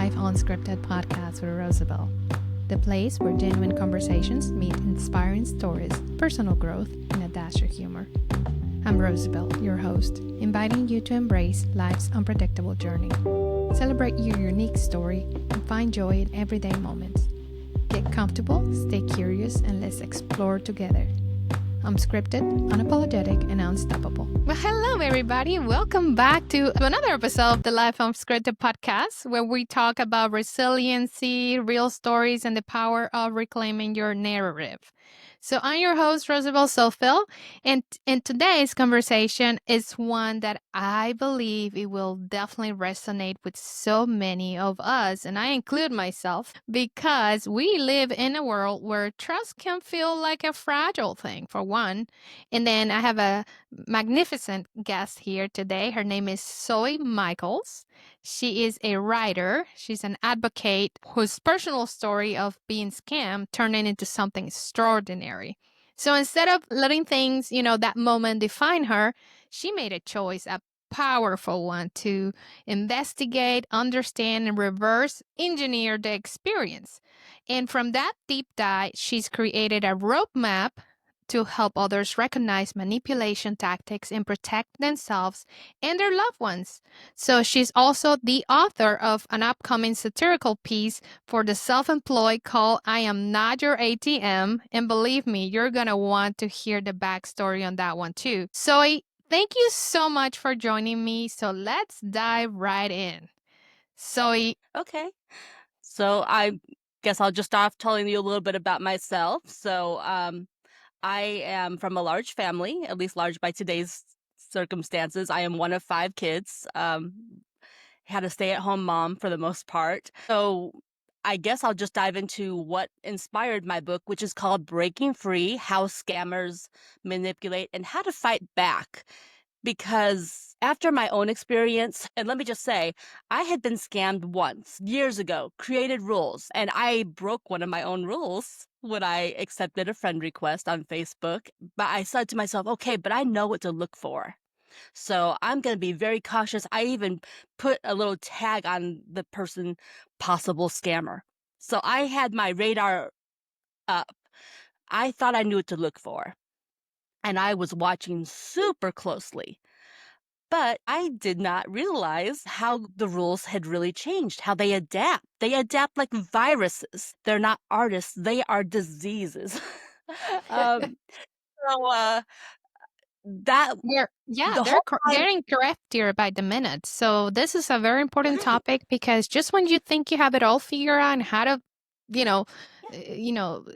Life Unscripted podcast with Rosabel, the place where genuine conversations meet inspiring stories, personal growth, and a dash of humor. I'm Rosabel, your host, inviting you to embrace life's unpredictable journey. Celebrate your unique story and find joy in everyday moments. Get comfortable, stay curious, and let's explore together. Unscripted, unapologetic, and unstoppable. Well, hello, everybody. Welcome back to another episode of the Life Unscripted podcast, where we talk about resiliency, real stories, and the power of reclaiming your narrative. So I'm your host, Rosabel Zohfeld, and today's conversation is one that I believe it will definitely resonate with so many of us, and I include myself, because we live in a world where trust can feel like a fragile thing, for one. And then I have a magnificent guest here today. Her name is Zoey Michaels. She is a writer. She's an advocate whose personal story of being scammed turned into something extraordinary. So instead of letting things, that moment define her, she made a choice, a powerful one, to investigate, understand, and reverse engineer the experience. And from that deep dive, she's created a roadmap to help others recognize manipulation tactics and protect themselves and their loved ones. So she's also the author of an upcoming satirical piece for the self-employed called I Am Not Your ATM. And believe me, you're going to want to hear the backstory on that one too. So thank you so much for joining me. So let's dive right in. Zoey. Okay. So I guess I'll just start off telling you a little bit about myself. I am from a large family, at least large by today's circumstances. I am one of 5 kids. Had a stay-at-home mom for the most part. So I guess I'll just dive into what inspired my book, which is called Breaking Free: How Scammers Manipulate and How to Fight Back. Because after my own experience, and let me just say, I had been scammed once, years ago, created rules, and I broke one of my own rules when I accepted a friend request on Facebook. But I said to myself, okay, but I know what to look for. So I'm going to be very cautious. I even put a little tag on the person, possible scammer. So I had my radar up. I thought I knew what to look for. And I was watching super closely. But I did not realize how the rules had really changed, how they adapt. They adapt like viruses. They're not artists, they are diseases. um, so that the They're whole time. getting craftier by the minute. So this is a very important Right. topic, because just when you think you have it all figured out and how to, you know,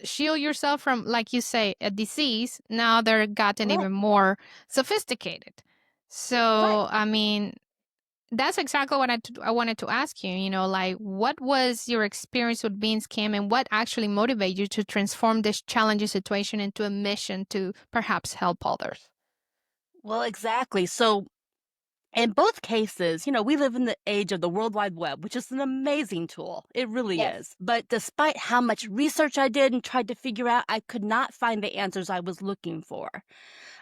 shield yourself from, like you say, a disease, now they're gotten Right. even more sophisticated. Right. So, I mean, that's exactly what I wanted to ask you, like, what was your experience with being scammed, and what actually motivated you to transform this challenging situation into a mission to perhaps help others? Well, exactly. So in both cases, we live in the age of the World Wide Web, which is an amazing tool. It really Yes. is. But despite how much research I did and tried to figure out, I could not find the answers I was looking for.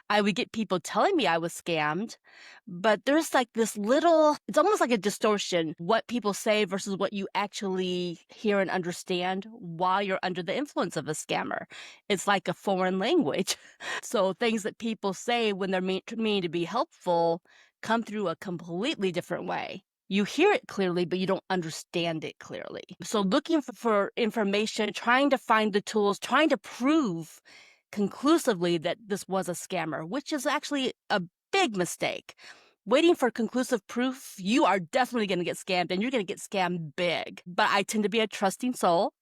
I would get people telling me I was scammed, but there's like this little, it's almost like a distortion, what people say versus what you actually hear and understand while you're under the influence of a scammer. It's like a foreign language. So things that people say when they're mean to be helpful come through a completely different way. You hear it clearly, but you don't understand it clearly. So looking for information, trying to find the tools, trying to prove conclusively that this was a scammer, which is actually a big mistake. Waiting for conclusive proof, you are definitely going to get scammed, and you're going to get scammed big. But I tend to be a trusting soul.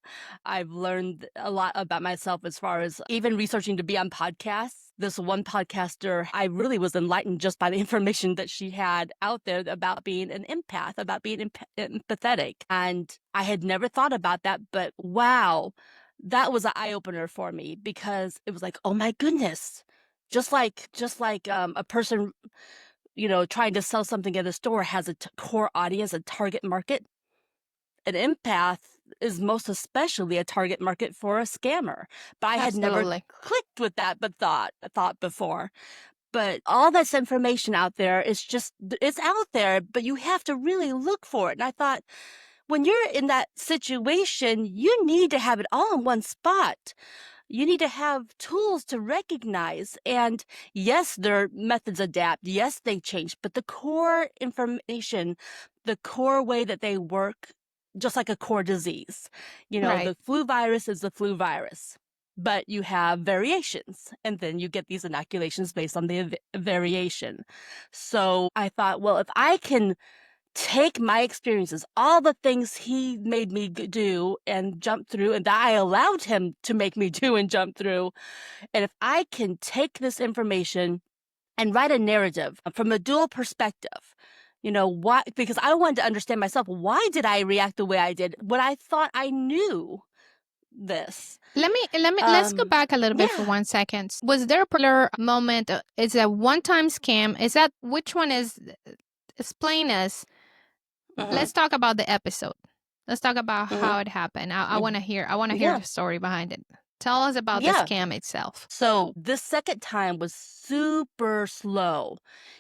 I've learned a lot about myself as far as even researching to be on podcasts. This one podcaster, I really was enlightened just by the information that she had out there about being an empath, about being empathetic. And I had never thought about that, but wow, that was an eye-opener for me, because it was like, oh my goodness, just like a person trying to sell something at a store has a core audience, a target market. An empath is most especially a target market for a scammer. But I had never Absolutely. clicked with that, but thought before. But all this information out there is just, it's out there, but you have to really look for it. And I thought, when you're in that situation, you need to have it all in one spot. You need to have tools to recognize. And yes, their methods adapt. Yes, they change. But the core information, the core way that they work, just like a core disease, Right. the flu virus is the flu virus. But you have variations, and then you get these inoculations based on the variation. So I thought, well, if I can take my experiences, all the things he made me do and jump through, and that I allowed him to make me do and jump through, and if I can take this information and write a narrative from a dual perspective, why? Because I wanted to understand myself. Why did I react the way I did when I thought I knew this? Let's go back a little bit for Yeah. 1 second. Was there a particular moment? Is it a one-time scam? Is that which one is? Explain us. Let's talk about the episode. Let's talk about how it happened. I want to hear. I want to hear Yeah. the story behind it. Tell us about the Yeah. scam itself. So this second time was super slow.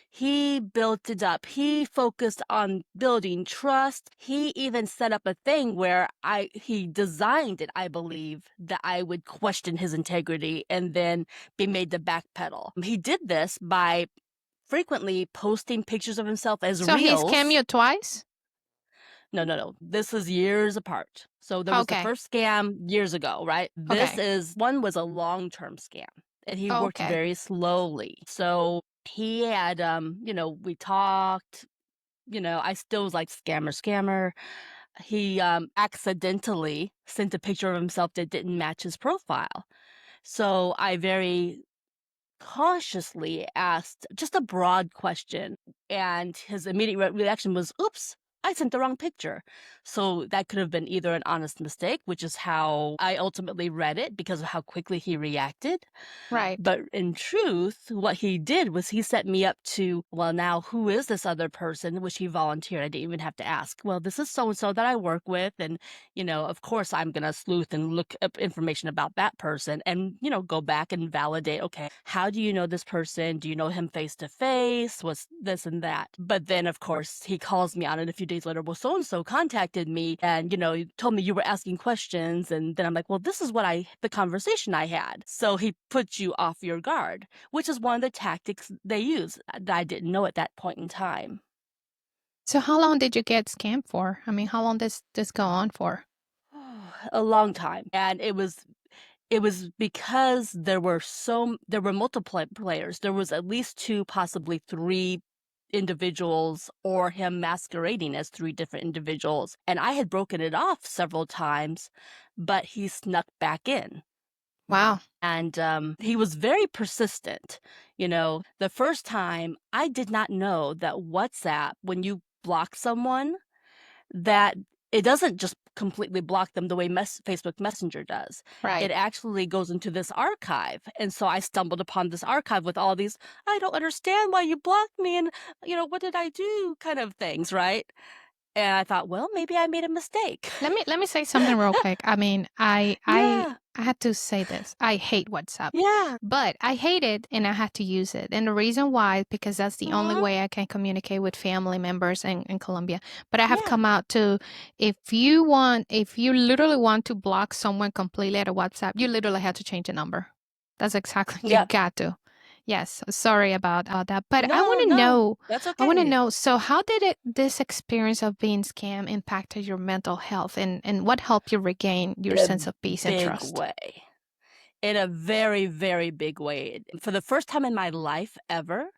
He built it up. He focused on building trust. He even set up a thing where he designed it, I believe, that I would question his integrity and then be made to backpedal. He did this by frequently posting pictures of himself as So he reels. scammed you twice? No. This is years apart. So there was the Okay. first scam years ago, right? This Okay. one was a long-term scam, and he worked Okay. very slowly. So he had, we talked, I still was like, scammer. He accidentally sent a picture of himself that didn't match his profile. So I very cautiously asked just a broad question, and his immediate reaction was, oops, I sent the wrong picture. So that could have been either an honest mistake, which is how I ultimately read it because of how quickly he reacted. Right. But in truth, what he did was he set me up to, well, now who is this other person, which he volunteered. I didn't even have to ask. Well, this is so-and-so that I work with. And, of course, I'm going to sleuth and look up information about that person and, go back and validate, okay, how do you know this person? Do you know him face to face? What's this and that? But then, of course, he calls me on it a few days later. Well, so-and-so contacted me and, you told me you were asking questions. And then I'm like, well, this is the conversation I had. So he puts you off your guard, which is one of the tactics they use that I didn't know at that point in time. So how long did you get scammed for? I mean, how long does this go on for? A long time. And it was because there were multiple players. There was at least 2, possibly 3 individuals, or him masquerading as 3 different individuals. And I had broken it off several times, but he snuck back in. Wow. And he was very persistent. The first time, I did not know that WhatsApp, when you block someone, that it doesn't just completely block them the way Facebook Messenger does. Right. It actually goes into this archive. And so I stumbled upon this archive with all these, I don't understand why you blocked me, and, what did I do kind of things, right? And I thought, well, maybe I made a mistake. Let me say something real quick. I mean, I Yeah. had to say this. I hate WhatsApp. Yeah. But I hate it and I had to use it. And the reason why, because that's the only way I can communicate with family members in Colombia. But I have come out to, if you literally want to block someone completely out of WhatsApp, you literally have to change the number. That's exactly, you got to. Yes, sorry about that. But I want to know, That's okay. I want to know, so how did this experience of being scammed impacted your mental health, and what helped you regain your sense of peace and trust? Way. In a very, very big way. For the first time in my life ever,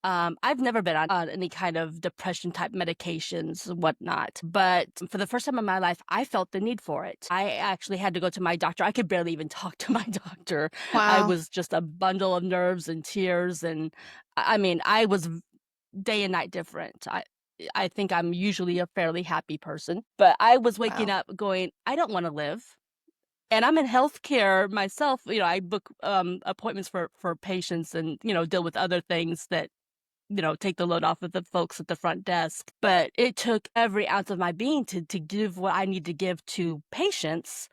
I've never been on any kind of depression type medications, whatnot. But for the first time in my life, I felt the need for it. I actually had to go to my doctor. I could barely even talk to my doctor. I Wow. was just a bundle of nerves and tears. And I mean, I was day and night different. I think I'm usually a fairly happy person, but I was waking Wow. up going, I don't want to live. And I'm in healthcare myself. I book appointments for patients and, deal with other things that, take the load off of the folks at the front desk. But it took every ounce of my being to give what I need to give to patients.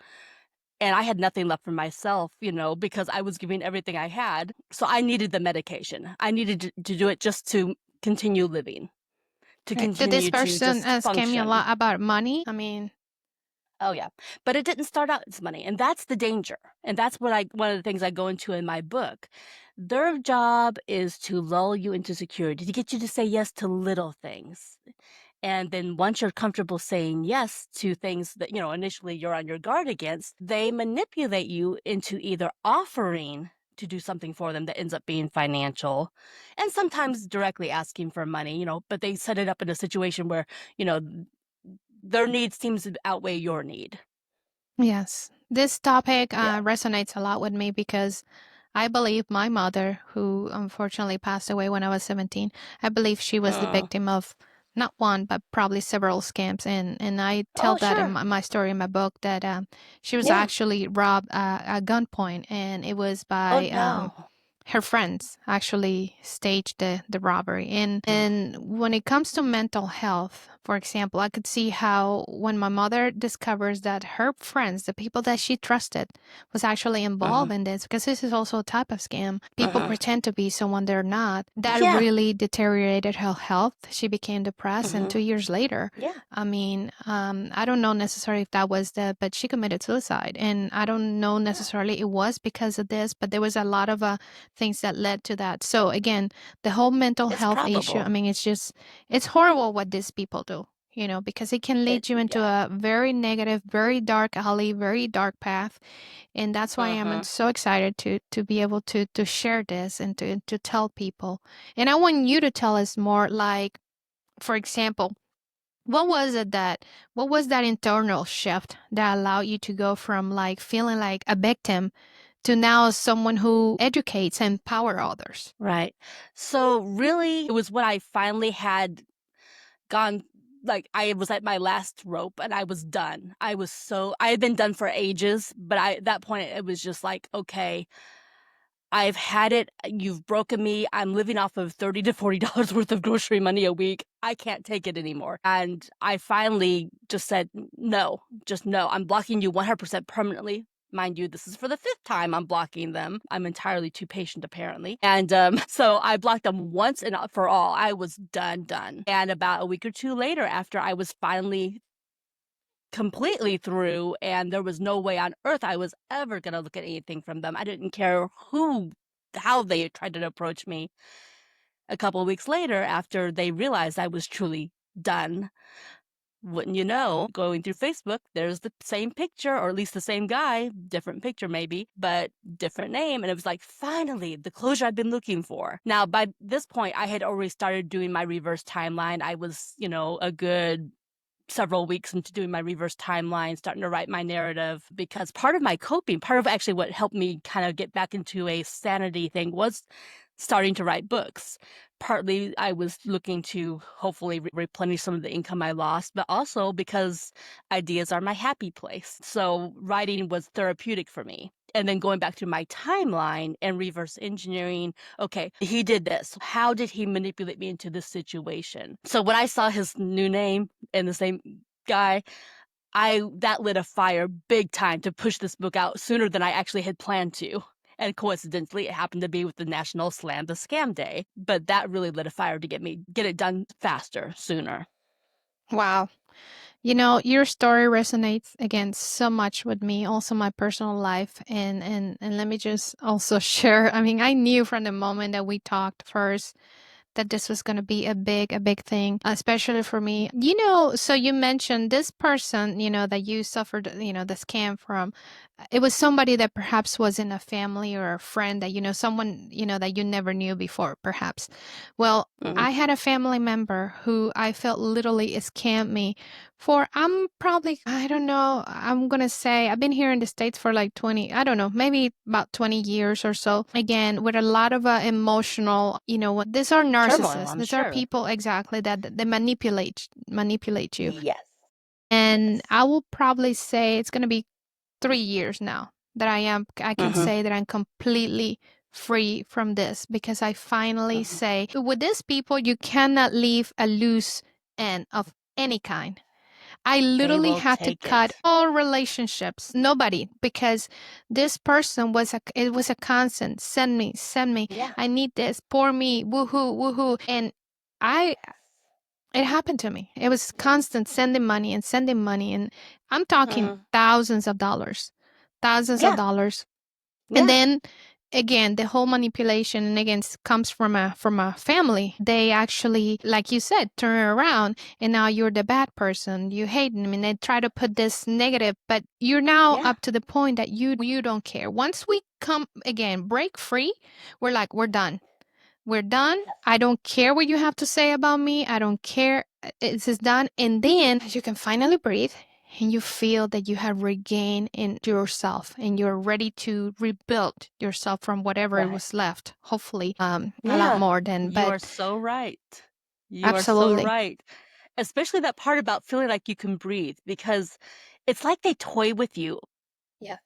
And I had nothing left for myself, because I was giving everything I had. So I needed the medication. I needed to do it just to continue living. to Right. Did this continue to person just scam you a function. lot about money? I mean, Oh yeah. But it didn't start out as money. And that's the danger. And that's what one of the things I go into in my book. Their job is to lull you into security, to get you to say yes to little things. And then once you're comfortable saying yes to things that, initially you're on your guard against, they manipulate you into either offering to do something for them that ends up being financial, and sometimes directly asking for money, but they set it up in a situation where, you know, their need seems to outweigh your need. yes. This topic Yeah. resonates a lot with me because I believe my mother, who unfortunately passed away when I was 17, I believe she was the Mm. victim of not one, but probably several scams. And I tell Oh, that in sure. my story in my book that she was Yeah. actually robbed at gunpoint, and it was Oh, by no. her friends actually staged the robbery. And when it comes to mental health, for example, I could see how when my mother discovers that her friends, the people that she trusted, was actually Mm-hmm. involved in this, because this is also a type of scam. People Mm-hmm. pretend to be someone they're not. That Yeah. really deteriorated her health. She became depressed, and Mm-hmm. 2 years later, Yeah. I mean, I don't know necessarily if that was but she committed suicide, and I don't know necessarily it was because of this, but there was a lot of things that led to that. So again, the whole mental It's health issue, I probable. mean, it's horrible what these people do, because it can lead you into Yeah. a very negative, very dark alley, very dark path. And that's why I'm Mm-hmm. so excited to be able to share this and to tell people. And I want you to tell us more, like, for example, what was that internal shift that allowed you to go from like feeling like a victim to now someone who educates and empower others? Right. So really, it was when I finally had gone, like, I was at my last rope and I was done. I had been done for ages, but at that point, it was just like, okay, I've had it. You've broken me. I'm living off of $30 to $40 worth of grocery money a week. I can't take it anymore. And I finally just said, no, just no. I'm blocking you 100% permanently. Mind you, this is for the 5th time I'm blocking them. I'm entirely too patient, apparently. And so I blocked them once and for all. I was done. And about a week or two later, after I was finally completely through, and there was no way on earth I was ever going to look at anything from them. I didn't care how they tried to approach me. A couple of weeks later, after they realized I was truly done, wouldn't you know, going through Facebook, there's the same picture, or at least the same guy, different picture maybe, but different name. And it was like, finally, the closure I've been looking for. Now, by this point, I had already started doing my reverse timeline. I was, a good several weeks into doing my reverse timeline, starting to write my narrative, because part of my coping, part of actually what helped me kind of get back into a sanity thing, was starting to write books. Partly I was looking to hopefully replenish some of the income I lost, but also because ideas are my happy place. So writing was therapeutic for me. And then going back to my timeline and reverse engineering, okay, he did this. How did he manipulate me into this situation? So when I saw his new name and the same guy, that lit a fire big time to push this book out sooner than I actually had planned to. And coincidentally, it happened to be with the National Slam the Scam Day. But that really lit a fire to get it done faster, sooner. Wow. Your story resonates again so much with me, also my personal life. And let me just also share. I mean, I knew from the moment that we talked first that this was going to be a big thing, especially for me. So you mentioned this person, that you suffered, the scam from. It was somebody that perhaps was in a family or a friend that, someone, that you never knew before, perhaps. Well, Mm. I had a family member who I felt literally scammed me for, I'm probably, I don't know, I'm going to say I've been here in the States for like 20, I don't know, maybe about 20 years or so. Again, with a lot of emotional, these are Turmoil, narcissists. I'm These are sure. people exactly that they manipulate you. Yes. And I will probably say it's going to be 3 years now that I can Mm-hmm. say that I'm completely free from this, because I finally Mm-hmm. say with these people, you cannot leave a loose end of any kind. I They literally will had to take cut it. all relationships, nobody, because this person it was a constant. Send me. Yeah. I need this. Pour me. Woohoo, woohoo. And I Yes. It happened to me. It was constant sending money and sending money. And I'm talking thousands of dollars, thousands of Yeah. dollars. And Yeah. then again, the whole manipulation and again comes from a family. They actually, like you said, turn it around and now you're the bad person. You hate them and they try to put this negative, but you're now Yeah. up to the point that you don't care. Once we come again, break free, we're like, we're done. We're done. I don't care what you have to say about me. I don't care. This is done. And then you can finally breathe and you feel that you have regained in yourself and you're ready to rebuild yourself from whatever it Right. was left. Hopefully, a lot Yeah. more than, You but are so right. You are so absolutely. right. Especially that part about feeling like you can breathe, because it's like they toy with you. Yeah.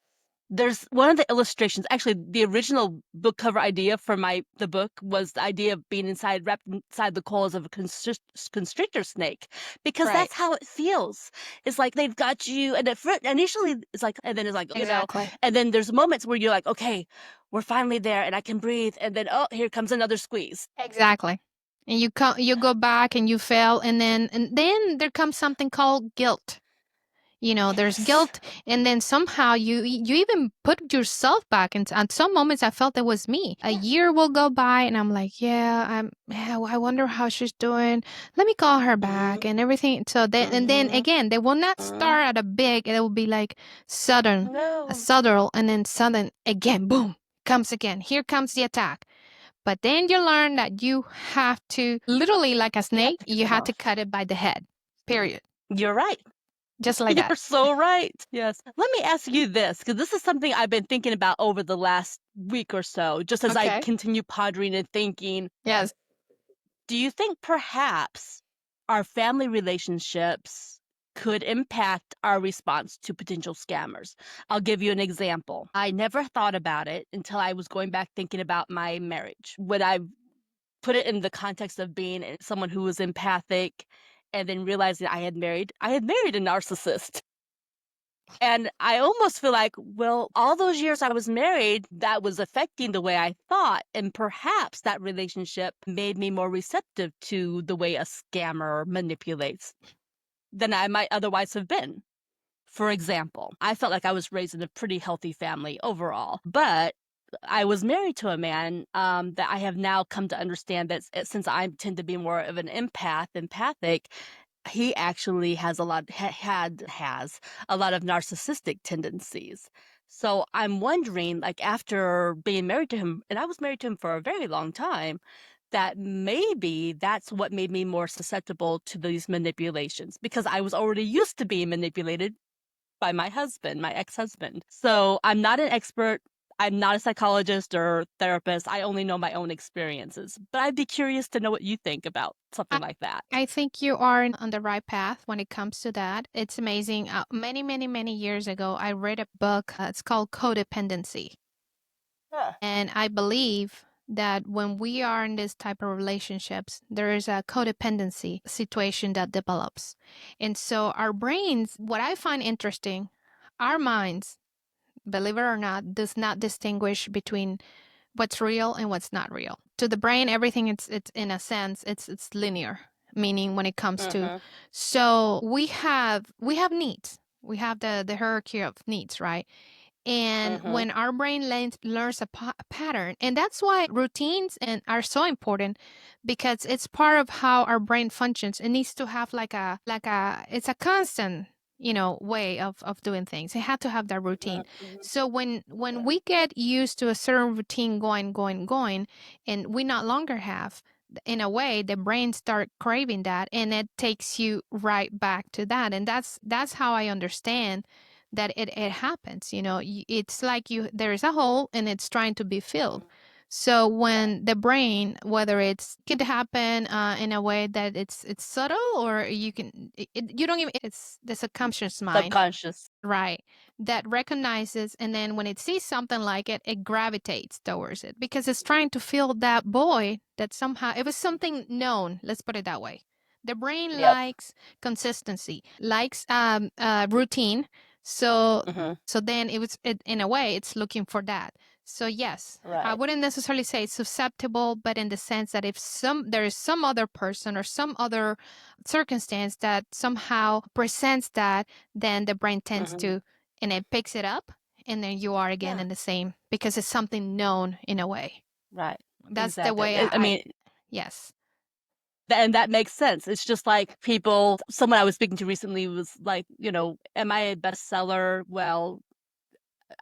There's one of the illustrations, actually, the original book cover idea for the book was the idea of being wrapped inside the coils of a constrictor snake, because Right. that's how it feels. It's like they've got you, and initially it's like, and then it's like, Exactly. and then there's moments where you're like, okay, we're finally there, and I can breathe, and then oh, here comes another squeeze. Exactly. And you go back and you fail, and then there comes something called guilt. There's Yes. guilt, and then somehow you even put yourself back. And at some moments I felt it was me. A year will go by and I'm like, I wonder how she's doing. Let me call her back and everything. So then again, they will not start at a big. It will be like sudden, a No. subtle, and then sudden again, boom, comes again. Here comes the attack. But then you learn that you have to literally, like a You have snake, to cut you it have to off. cut it by the head. Period. You're right. Just like that. You're so right. Yes. Let me ask you this, because this is something I've been thinking about over the last week or so, just as I Okay. continue pondering and thinking. Yes. Do you think perhaps our family relationships could impact our response to potential scammers? I'll give you an example. I never thought about it until I was going back thinking about my marriage. When I put it in the context of being someone who was empathic and then realizing I had married a narcissist. And I almost feel like, well, all those years I was married, that was affecting the way I thought. And perhaps that relationship made me more receptive to the way a scammer manipulates than I might otherwise have been. For example, I felt like I was raised in a pretty healthy family overall, but I was married to a man that I have now come to understand that since I tend to be more of an empathic, he actually has has a lot of narcissistic tendencies. So I'm wondering, like, after being married to him, and I was married to him for a very long time, that maybe that's what made me more susceptible to these manipulations, because I was already used to being manipulated by my husband, my ex-husband. So I'm not an expert. I'm not a psychologist or therapist. I only know my own experiences. But I'd be curious to know what you think about something like that. I think you are on the right path when it comes to that. It's amazing. Many, many, many years ago, I read a book. It's called Codependency. Huh. And I believe that when we are in this type of relationships, there is a codependency situation that develops. And so our brains, what I find interesting, our minds, believe it or not, does not distinguish between what's real and what's not real. To the brain, everything it's in a sense it's linear, meaning when it comes to, so we have needs. We have the hierarchy of needs, right? And when our brain learns a pattern, and that's why routines and are so important, because it's part of how our brain functions. It needs to have it's a constant way of doing things. It had to have that routine. So when we get used to a certain routine going, and we no longer have, in a way the brain start craving that, and it takes you right back to that. And that's how I understand that it happens. It's like there is a hole and it's trying to be filled. So when the brain, whether it's could happen in a way that it's subtle, or you don't even, it's the subconscious mind, Subconscious. right, that recognizes, and then when it sees something like it gravitates towards it because it's trying to fill that void that somehow it was something known. Let's put it that way. The brain Yep. likes consistency, likes routine. So Hmm. so then in a way it's looking for that. So yes, I Right. wouldn't necessarily say it's susceptible, but in the sense that if there is some other person or some other circumstance that somehow presents that, then the brain tends Hmm. to, and it picks it up, and then you are again Yeah. in the same, because it's something known in a way. Right. That's the Exactly. way I I mean, yes. and that makes sense. It's just like people, someone I was speaking to recently was like, am I a bestseller? Well,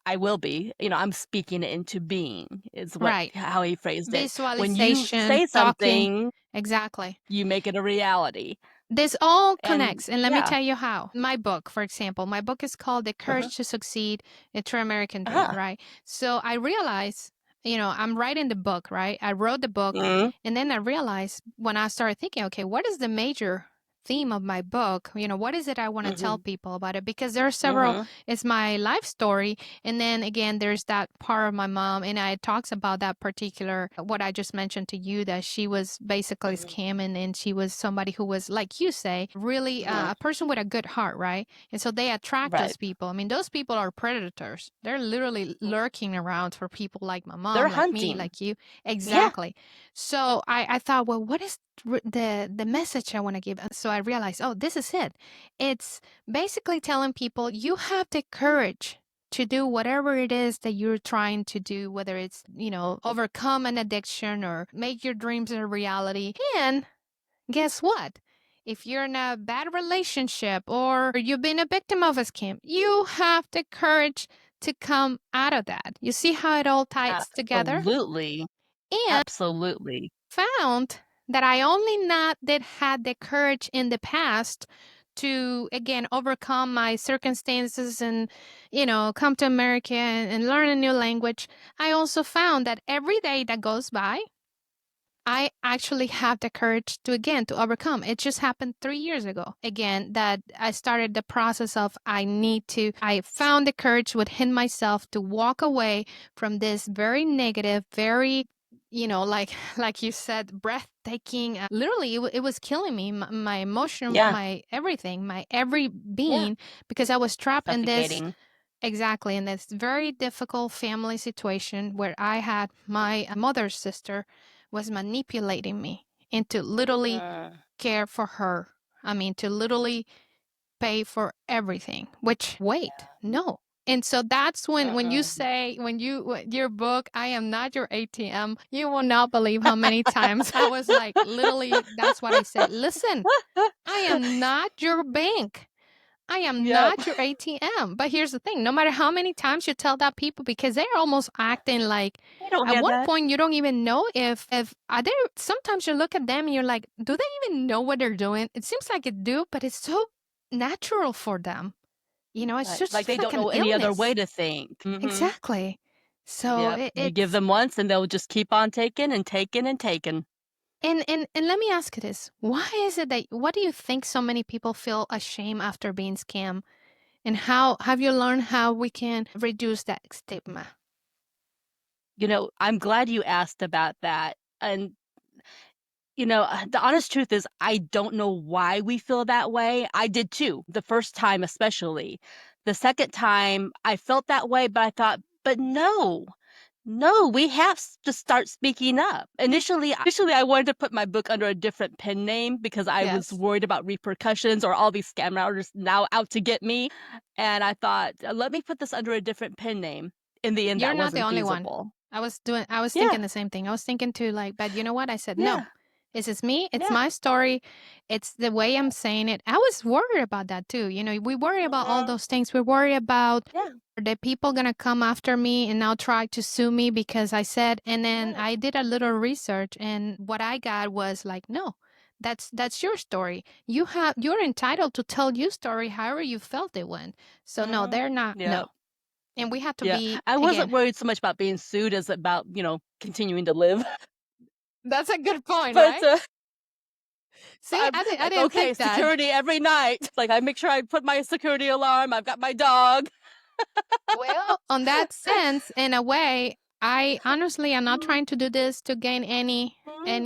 I will be. I'm speaking it into being, is Right. how he phrased it. When you Visualization, say talking. something, Exactly. you make it a reality. This all And connects, and let me yeah. tell you how. My book, for example, my book is called The Uh-huh. Courage to Succeed, A True American Dream, Uh-huh. right? So I realized, I'm writing the book, right? I wrote the book, Hmm. and then I realized when I started thinking, okay, what is the major theme of my book? What is it I want to tell Hmm. people about it? Because there are several, Hmm. it's my life story. And then again, there's that part of my mom, and it talks about that particular, what I just mentioned to you, that she was basically Hmm. scamming, and she was somebody who was, like you say, really Hmm. a person with a good heart, right? And so they attract Right. those people. I mean, those people are predators. They're literally lurking around for people like my They're mom, like me, hunting. like you. Yeah. Exactly. So I thought, well, what is the message I want to give? And so I realized, oh, this is it. It's basically telling people you have the courage to do whatever it is that you're trying to do, whether it's, overcome an addiction or make your dreams a reality. And guess what? If you're in a bad relationship or you've been a victim of a scam, you have the courage to come out of that. You see how it all ties together? Absolutely. And Absolutely. found that I only not that had the courage in the past to again overcome my circumstances and come to America and learn a new language. I also found that every day that goes by, I actually have the courage to again to overcome. It just happened 3 years ago. Again, that I started the process of I found the courage within myself to walk away from this very negative, very, like like you said, breathtaking. Literally, it was killing me, my emotion, Yeah. my everything, my every Yeah. being, because I was trapped in this. Suffocating. Exactly. In this very difficult family situation where I had my mother's sister was manipulating me into literally Mm. care for her. I mean, to literally pay for everything, which, wait, no. And so that's when you Mm-mm. say, your book, I am not your ATM, you will not believe how many times I was like, literally, that's what I said. Listen, I am not your bank. I am Yep. not your ATM. But here's the thing, no matter how many times you tell that people, because they're almost acting like They don't at hear one that. point you don't even know if are they sometimes you look at them and you're like, do they even know what they're doing? It seems like it do, but it's so natural for them. It's Right. Like they just like don't an know any other way illness. to think. Hmm. Exactly. So Yep. You give them once and they'll just keep on taking and taking and taking. and let me ask you this. Why is it that what do you think so many people feel ashamed after being scammed? And how have you learned how we can reduce that stigma? I'm glad you asked about that. And the honest truth is, I don't know why we feel that way. I did too, the first time especially. The second time, I felt that way, but I thought, but no, no, we have to start speaking up. Initially, I wanted to put my book under a different pen name because I was Yes. worried about repercussions or all these scam routers now out to get me. And I thought, let me put this under a different pen name. In the end, You're that not the wasn't only one. feasible. I was Yeah, thinking the same thing. I was thinking too, like, but you know what? I said, no, yeah, this is me. It's yeah, my story. It's the way I'm saying it. I was worried about that too. We worry about all hmm, those things. We worry about yeah, are the people going to come after me and now try to sue me because I said, and then yeah, I did a little research and what I got was like, no, that's your story. You're entitled to tell your story however you felt it went. So no, hmm, they're not. yeah. No. And we have to Yeah, be I wasn't again. worried so much about being sued as about, continuing to live. That's a good point, But, right? See, I'm I like, didn't "Okay, think that. security every night." Like, I make sure I put my security alarm, I've got my dog. Well, on that sense, in a way, I honestly am not Mm, trying to do this to gain mhm,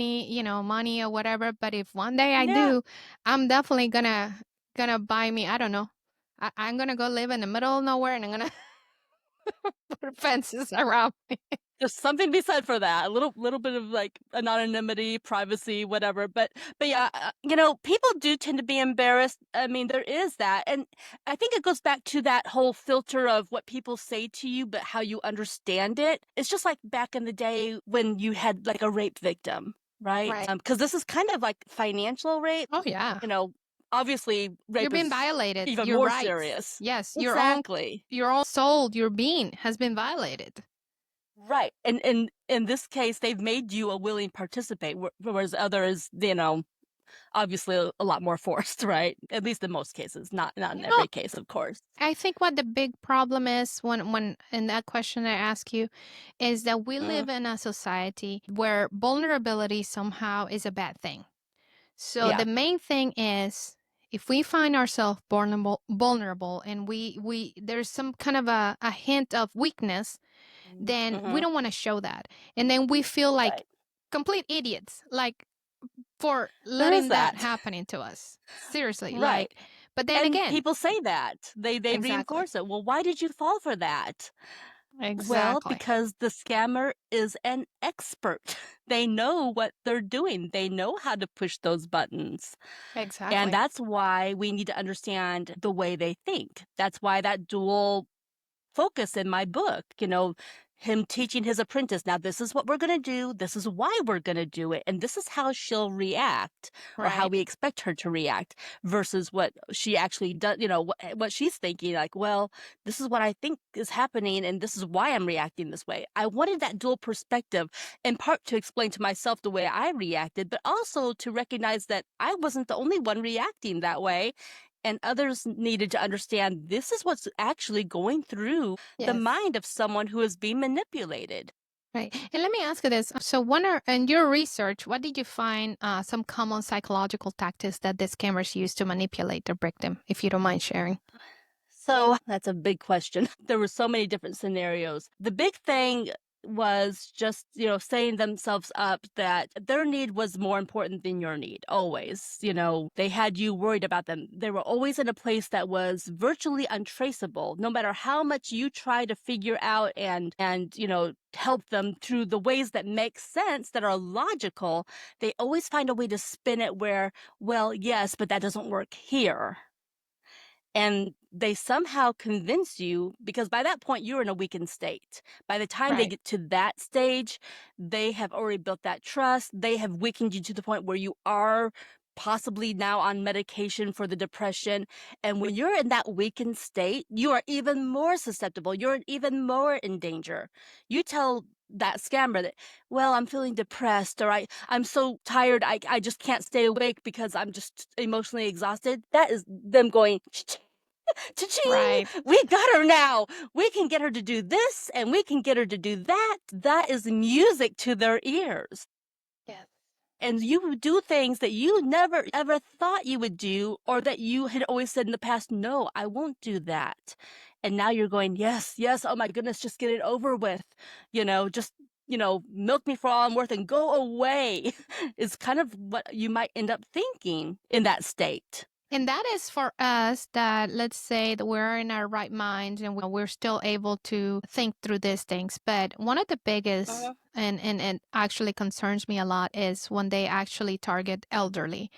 money or whatever. But if one day I yeah. do, I'm definitely gonna buy me. I don't know. I'm gonna go live in the middle of nowhere, and I'm gonna Put fences around me. There's something to be said for that. A little bit of, like, anonymity, privacy, whatever, but yeah, people do tend to be embarrassed. I mean, there is that, and I think it goes back to that whole filter of what people say to you, but how you understand it. It's just like back in the day when you had, like, a rape victim, right? Right. Because this is kind of like financial rape. Oh, yeah. You know, obviously, You're rape being is violated. even Your more rights. serious. Yes, Exactly. your own soul, your being has been violated. Right, and in this case, they've made you a willing participate, whereas others, obviously a lot more forced, right? At least in most cases, not in You know, every case, of course. I think what the big problem is when in that question I ask you is that we Mhm. live in a society where vulnerability somehow is a bad thing. So Yeah. the main thing is if we find ourselves vulnerable and we there's some kind of a hint of weakness, then we Mhm. don't want to show that. And then we feel like Right. complete idiots, like for There is letting that that. happen to us. Seriously, Right. like, but then And again, people say that. They exactly, reinforce it. Well, why did you fall for that? Well, exactly, because the scammer is an expert. They know what they're doing. They know how to push those buttons. And exactly. that's why we need to understand the way they think. That's why that dual focus in my book, him teaching his apprentice, now this is what we're going to do, this is why we're going to do it, and this is how she'll react or how Right. we expect her to react versus what she actually does, what she's thinking, like, well, this is what I think is happening and this is why I'm reacting this way. I wanted that dual perspective in part to explain to myself the way I reacted, but also to recognize that I wasn't the only one reacting that way, and others needed to understand this is what's actually going through the Yes. mind of someone who is being manipulated. Right. And let me ask you this. So, when in your research, what did you find some common psychological tactics that the scammers use to manipulate their victim, if you don't mind sharing? So that's a big question. There were so many different scenarios. The big thing was just, setting themselves up that their need was more important than your need, always. They had you worried about them. They were always in a place that was virtually untraceable, no matter how much you try to figure out and help them through the ways that make sense, that are logical. They always find a way to spin it where, well, yes, but that doesn't work here, and they somehow convince you, because by that point you're in a weakened state. By the time they Right. get to that stage, they have already built that trust. They have weakened you to the point where you are possibly now on medication for the depression. And when you're in that weakened state, you are even more susceptible. You're even more in danger. You tell that scammer that, well, I'm feeling depressed, or I'm so tired, I just can't stay awake because I'm just emotionally exhausted. That is them going, cha-ching, Right. we got her now. We can get her to do this and we can get her to do that. That is music to their ears. Yes. And you would do things that you never ever thought you would do, or that you had always said in the past, no, I won't do that. And now you're going, yes, yes, oh my goodness, just get it over with. Just, milk me for all I'm worth and go away is kind of what you might end up thinking in that state. And that is for us that, let's say that we're in our right minds and we're still able to think through these things. But one of the biggest Mhm. and actually concerns me a lot is when they actually target elderly.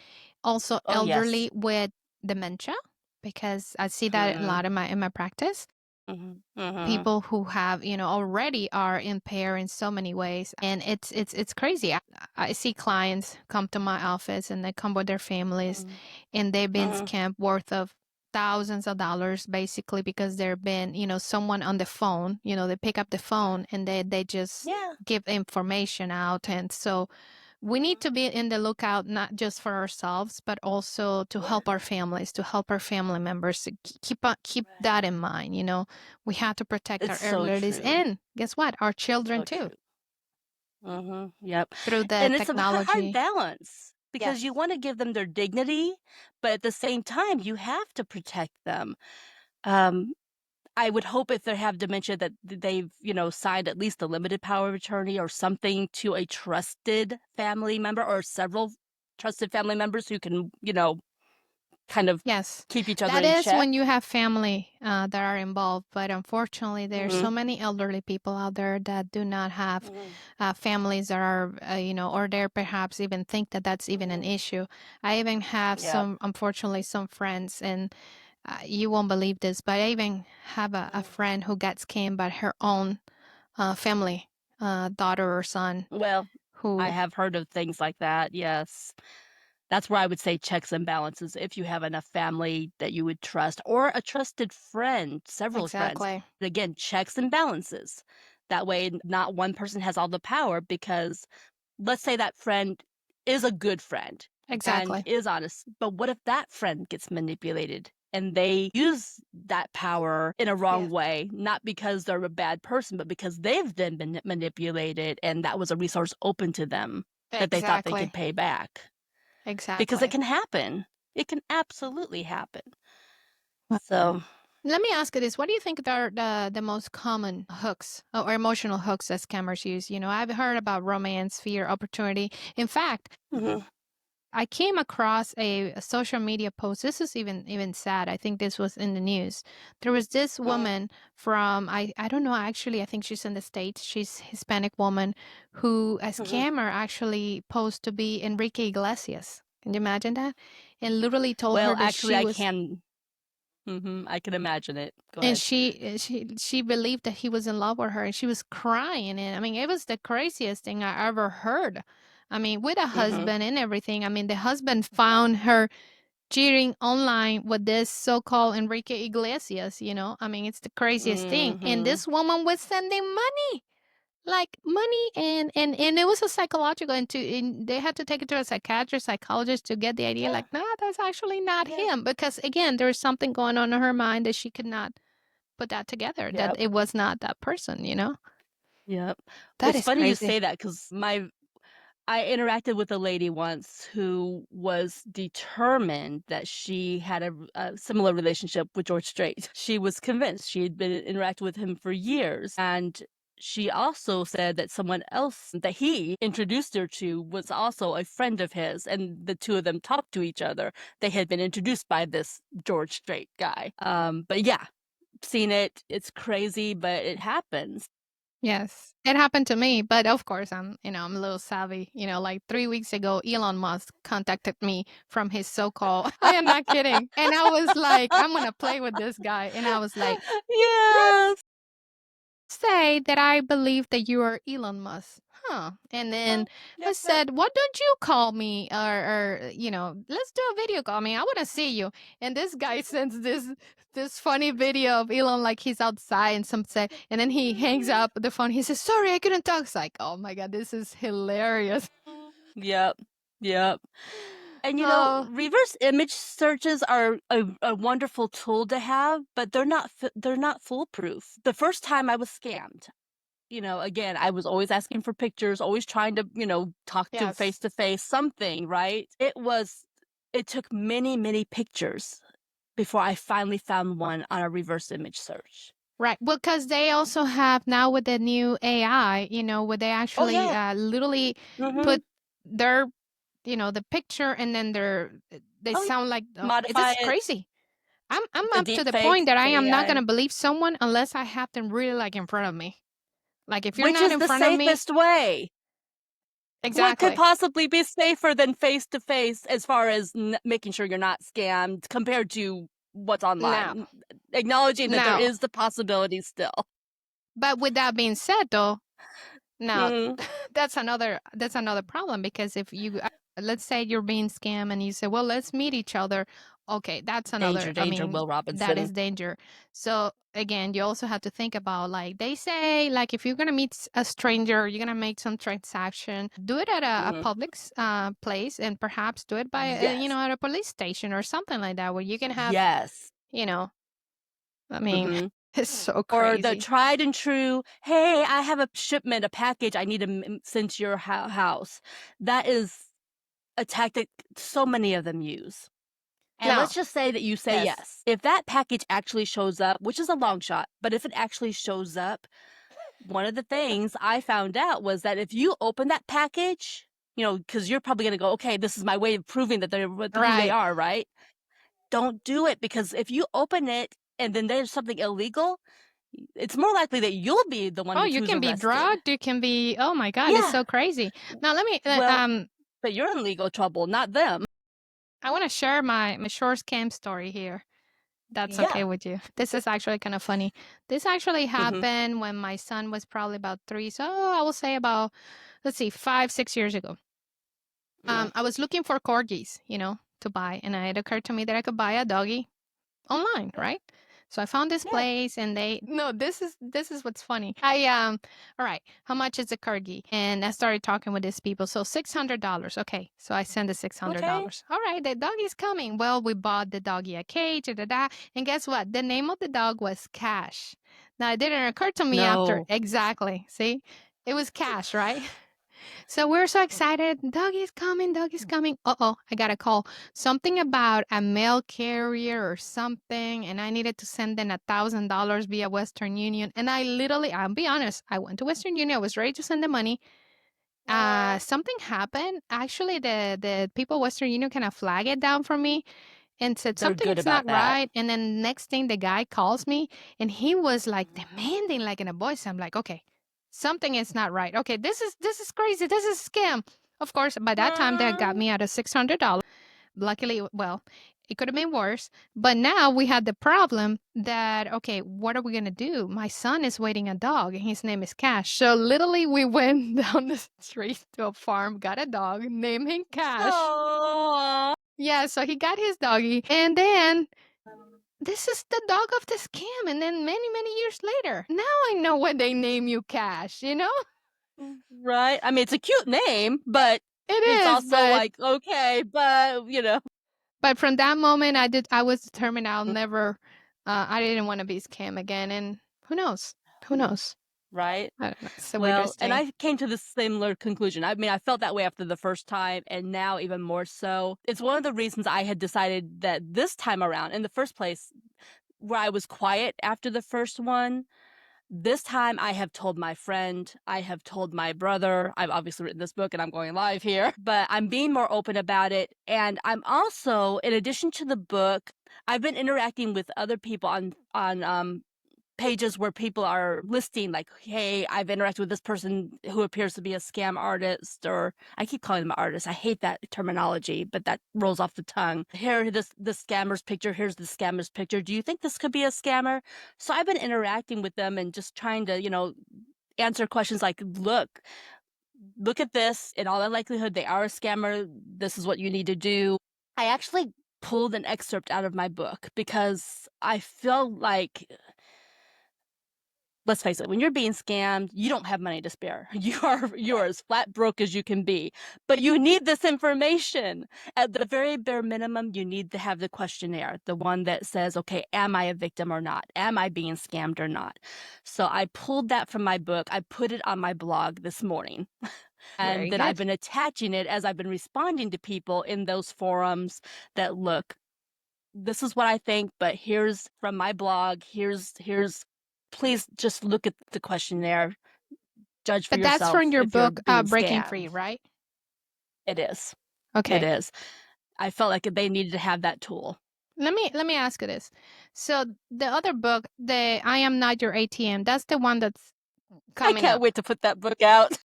Also Oh, yes. elderly with dementia, because I see that a Mhm. lot in my practice. Mhm, mhm, People who have already are impaired in so many ways, and it's crazy. I see clients come to my office and they come with their families, mhm, and they've been mhm. scammed worth of thousands of dollars, basically because there been someone on the phone. They pick up the phone and they just Yeah. give information out. And so we need Mhm. to be in the lookout, not just for ourselves, but also to Sure. help our families, to help our family members, to keep that Right. in mind. We have to protect our It's so elderlies, true. and guess what, our children So too, true. Mhm. Yep. through the And it's a hard technology. balance because you Yes. wanna give them their dignity, but at the same time, you have to protect them. Um, I would hope if they have dementia that they've, signed at least a limited power of attorney or something to a trusted family member or several trusted family members who can, kind of Yes, keep each other that in is check. when you have family that are involved. But unfortunately, there's so Mhm. many elderly people out there that do not have Mhm. families that are, or they perhaps even think that that's even an Mhm. issue. I even have Yep. unfortunately, some friends, and you won't believe this, but I even have a Mhm. friend who got scammed by her own family, daughter or son, Well, I who have heard of things like that, yes. That's where I would say checks and balances if you have enough family that you would trust or a trusted friend, several friends. exactly, Again, checks and balances. That way, not one person has all the power because let's say that friend is a good friend and exactly, is honest, but what if that friend gets manipulated and they use that power in a wrong yes, way, not because they're a bad person, but because they've then been manipulated and that was a resource open to them that they thought they could exactly, pay back? Because it exactly. can happen. It can absolutely happen. Wow. So, Let me ask you this: what do you think are the most common hooks or emotional hooks that scammers use? I've heard about romance, fear, opportunity. In fact, mhm, I came across a social media post. This is even sad. I think this was in the news. There was this mm, woman from I don't know, actually I think she's in the States. She's Hispanic woman who a mhm. scammer actually posed to be Enrique Iglesias. Can you imagine that? And literally told her Well, that actually, she was I can imagine it. Go and ahead. she believed that he was in love with her, and she was crying, and I mean it was the craziest thing I ever heard. I mean, with a Mhm, husband and everything. I mean, the husband found her cheating online with this so-called Enrique Iglesias. I mean, it's the craziest thing. And mhm. this woman was sending money, like money, and it was a psychological, and they had to take it to a psychiatrist, psychologist to get the idea, Yeah, like, nah, that's actually not yeah. him, because again, there was something going on in her mind that she could not put that together, that Yep, it was not that person. yep. That It's is funny you crazy. say that because I interacted with a lady once who was determined that she had a similar relationship with George Strait. She was convinced. She had been interacting with him for years, and she also said that someone else that he introduced her to was also a friend of his, and the two of them talked to each other. They had been introduced by this George Strait guy. But yeah, seen it. It's crazy, but it happens. Yes, it happened to me, but of course I'm a little savvy. Like 3 weeks ago, Elon Musk contacted me from his so-called. I am not kidding, and I was like, I'm gonna play with this guy, and I was like, let's Yes. say that I believe that you are Elon Musk. Huh. And then I Yep. Yep. said, why don't you call me, or let's do a video call. I mean, I want to see you. And this guy sends this funny video of Elon, like he's outside and some say, and then he hangs up the phone. He says, sorry, I couldn't talk. It's like, oh my God, this is hilarious. Yep. Yep. And Oh, reverse image searches are a wonderful tool to have, but they're not foolproof. The first time I was scammed, again, I was always asking for pictures, always trying to, talk yes. to face, something, right? It took many, many pictures before I finally found one on a reverse image search. Right. Well, because they also have now with the new AI, where they Oh actually yeah. literally Mm-hmm. put their the picture, and then they Oh yeah. sound like, it Modify is it. crazy. I'm The up to deep the point fakes, that I the am not AI. gonna believe someone unless I have them really like in front of me. Like if you're Which not is in the front of me, safest way? What could exactly. possibly be safer than face to face as far as making sure you're not scammed compared to what's Now, online? Acknowledging that there now, is the possibility still. but with that being said, though, now, Mm. that's another problem, because if you let's say you're being scammed and you say, "Well, let's meet each other." Okay, that's another. Danger, I danger, mean, Will that is Robinson. danger. So again, you also have to think about, like they say, like if you're gonna meet a stranger, you're gonna make some transaction. Do it at a Hmm. public place, and perhaps do it by Yes. at a police station or something like that, where you can have Yes. you know. I mean, Hmm. it's so Or the crazy. tried and true, hey, I have a shipment, a package I need to send to your house. That is a tactic so many of them use. And let's Now, just say that you say yes, yes. If that package actually shows up, which is a long shot, but if it actually shows up, one of the things I found out was that if you open that package, because you're probably going to go, okay, this is my way of proving that they're who they right. are, right? don't do it, because if you open it and then there's something illegal, it's more likely that you'll be the one Oh, who's you can be arrested. drugged. You can be. Oh my God, it's Yeah. so crazy. Now let me. Well, but you're in legal trouble, not them. I want to share my short scam story here. That's okay Yeah. with you. This is actually kind of funny. This actually Hmm. happened when my son was probably about 3. So I will say about, let's see, 5, 6 years ago. Yeah. I was looking for corgis, to buy, and it occurred to me that I could buy a doggy online, Yeah. right? So I found this Yeah. place, and they no, this is what's funny. All right, how much is a corgi? And I started talking with these people. So $600. Okay, so I send the Okay. $600. All right, the doggy's coming. Well, we bought the doggy a cage, da, da, da, and guess what? The name of the dog was Cash. Now it didn't occur to me after No. exactly. See, it was Cash, right? So we're so excited. Doggy's coming, doggy's coming. Uh-oh, I got a call. Something about a mail carrier or something, and I needed to send in $1,000 via Western Union. And I'll be honest, I went to Western Union. I was ready to send the money. Something happened. Actually, the people at Western Union kind of flagged it down for me and said They're something good is not about that. right. And then next thing the guy calls me and he was like demanding, like in a voice. I'm like, okay, something is not right. Okay, this is crazy. This is a scam. Of course, by that time they got me out of $600. Luckily, well, it could have been worse. But now we had the problem that, okay, what are we going to do? My son is waiting a dog and his name is Cash. So literally we went down the street to a farm, got a dog, named him Cash. Oh. Yeah, so he got his doggy. And then this is the dog of the scam. And then many, many years later, now I know why they name you Cash, you know? Right. I mean, it's a cute name, but It it's is, also but like, okay, but. from that moment I was determined I'll never I didn't want to be scam again. And who knows? Who knows? Right. I don't know. It's the Well, weirdest and thing. I came to the similar conclusion. I mean, I felt that way after the first time, and now even more so. It's one of the reasons I had decided that this time around, in the first place, where I was quiet after the first one, this time I have told my friend, I have told my brother. I've obviously written this book and I'm going live here, but I'm being more open about it. And I'm also, in addition to the book, I've been interacting with other people on pages where people are listing like, hey, I've interacted with this person who appears to be a scam artist, or I keep calling them artists. I hate that terminology, but that rolls off the tongue. Here, this scammer's picture. Here's the scammer's picture. Do you think this could be a scammer? So I've been interacting with them and just trying to, answer questions like, look at this. In all likelihood, they are a scammer. This is what you need to do. I actually pulled an excerpt out of my book because I feel like, let's face it, when you're being scammed, you don't have money to spare. You're as flat broke as you can be. But you need this information. At the very bare minimum, you need to have the questionnaire, the one that says, okay, am I a victim or not? Am I being scammed or not? So I pulled that from my book. I put it on my blog this morning. And Very then I've good. been attaching it as I've been responding to people in those forums that, look, this is what I think, but here's from my blog, here's please just look at the questionnaire, judge for But that's from yourself your if you're book, being Breaking Free, scammed. right? It is. It Okay. is. I felt like they needed to have that tool. Let me ask you this. So the other book, the I Am Not Your ATM, that's the one that's I coming can't up. wait to put that book out.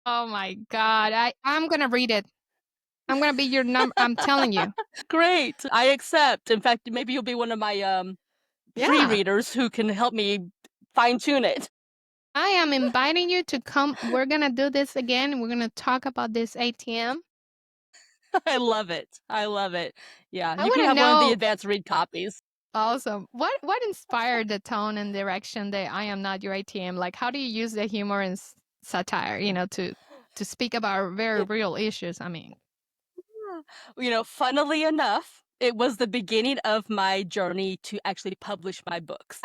Oh my God. I'm gonna read it. I'm gonna be your number. I'm telling you. Great. I accept. In fact, maybe you'll be one of my Yeah. pre-readers who can help me fine-tune it. I am inviting you to come. We're gonna do this again. We're gonna talk about this ATM. I love it. I love it. Yeah, I you want can to have one of the know advanced read copies. also what inspired the tone and direction that I Am Not Your ATM. Like, how do you use the humor and satire, to speak about very real issues? I mean, Funnily enough, it was the beginning of my journey to actually publish my books.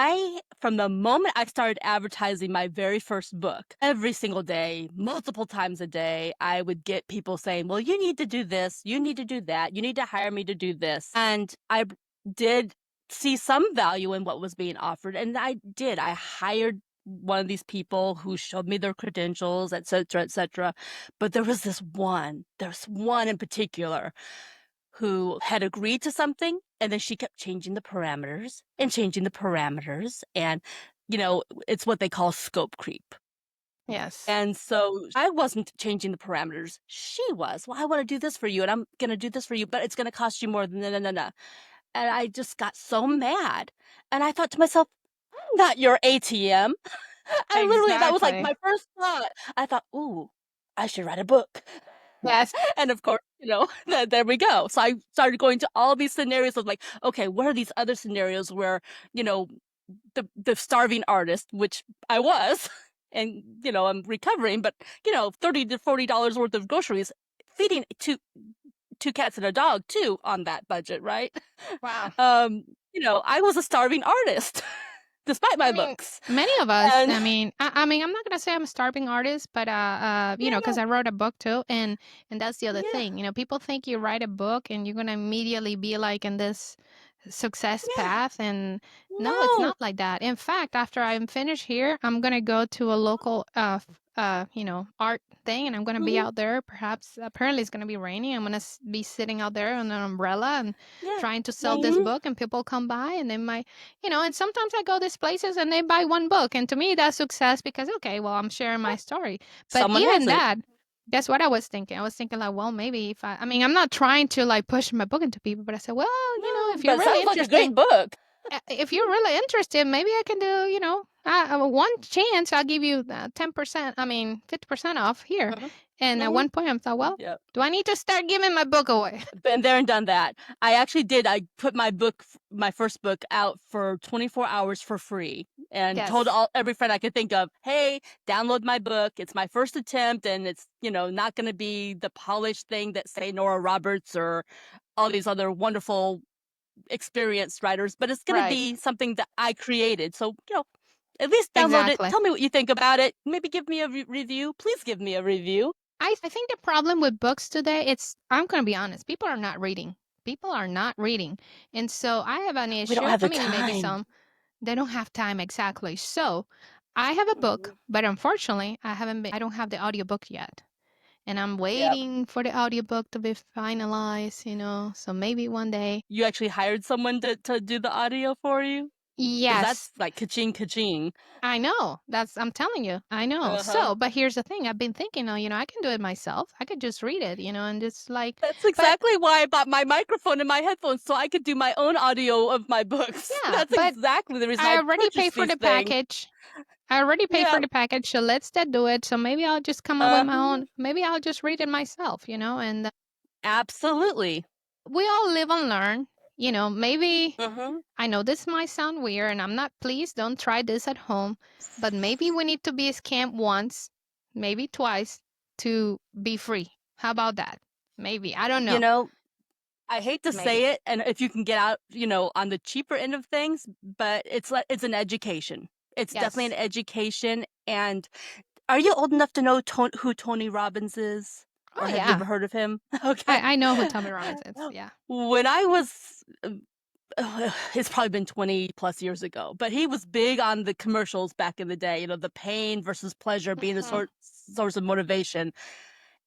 From the moment I started advertising my very first book, every single day, multiple times a day, I would get people saying, well, you need to do this, you need to do that, you need to hire me to do this. And I did see some value in what was being offered. And I did. I hired one of these people who showed me their credentials, et cetera, et cetera. But there's one in particular who had agreed to something, and then she kept changing the parameters and changing the parameters. And, it's what they call scope creep. Yes. And so I wasn't changing the parameters. She was. Well, I want to do this for you, and I'm going to do this for you, but it's going to cost you more than no. And I just got so mad. And I thought to myself, I'm not your ATM. That was like Exactly. my first thought. I thought, ooh, I should write a book. Yes. And of course, there we go. So I started going to all these scenarios of like, okay, what are these other scenarios where, the starving artist, which I was, and, I'm recovering, but, $30 to $40 worth of groceries, feeding two cats and a dog too on that budget, right? Wow. I was a starving artist despite my I mean, looks. many of us. And I mean, I'm not gonna say I'm a starving artist, but yeah, because no, I wrote a book too, and that's the other yeah, thing. People think you write a book and you're gonna immediately be like in this success yeah, path, and no, it's no, not like that. In fact, after I'm finished here, I'm gonna go to a local art thing, and I'm gonna be mhm, out there. Perhaps apparently it's gonna be raining. I'm gonna be sitting out there on an umbrella and yeah, trying to sell this mhm, book, and people come by and they might, and sometimes I go these places and they buy one book. And to me, that's success because, okay, well, I'm sharing my yeah, story. But someone has even it. that, that's what I was thinking. I was thinking, like, well, maybe if I mean, I'm not trying to like push my book into people, but I said, well, No, if you're but it really sounds like a interested, great book. if you're really interested, maybe I can do, one chance. I'll give you 10%, I mean, 50% off here. Mhm, And at mhm, one point, I thought, well, yep. do I need to start giving my book away? Been there and done that. I actually did. I put my first book out for 24 hours for free and told Yes, every friend I could think of, hey, download my book. It's my first attempt, and it's, not going to be the polished thing that, say, Nora Roberts or all these other wonderful experienced writers, but it's going to right. be something that I created. So, at least download it. Exactly. Tell me what you think about it. Maybe give me a review. Please give me a review. I think the problem with books today, I'm going to be honest, people are not reading. People are not reading. And so I have an We don't issue. have I the mean, maybe time. some, they don't have time exactly. So I have a book, Mhm. but unfortunately, I don't have the audiobook yet. And I'm Yep. waiting for the audiobook to be finalized, so maybe one day. You actually hired someone to do the audio for you? Because Yes, that's like ka-ching, ka-ching. I know. I'm telling you, I know. Uh-huh. So, but here's the thing. I've been thinking, oh, I can do it myself. I could just read it, and just like, That's but exactly why I bought my microphone and my headphones, so I could do my own audio of my books. yeah, That's but exactly the reason I I already paid purchased for these the things. package. I already paid for Yeah. the package, so let's that do it. So maybe I'll just come up with my Uh-huh. own. Maybe I'll just read it myself, and Absolutely. we all live and learn. Maybe Uh-huh. I know this might sound weird, and I'm not. Please don't try this at home. But maybe we need to be scammed once, maybe twice, to be free. How about that? Maybe I don't You know. know, I hate to Maybe say it, and if you can get out, on the cheaper end of things, but it's an education. It's definitely yes. an education. And are you old enough to know who Tony Robbins is? Oh Or have you yeah, ever heard of him? Okay. I know who Tommy Robbins is. Yeah. When I was, it's probably been 20 plus years ago, but he was big on the commercials back in the day, the pain versus pleasure being the Mhm. source of motivation.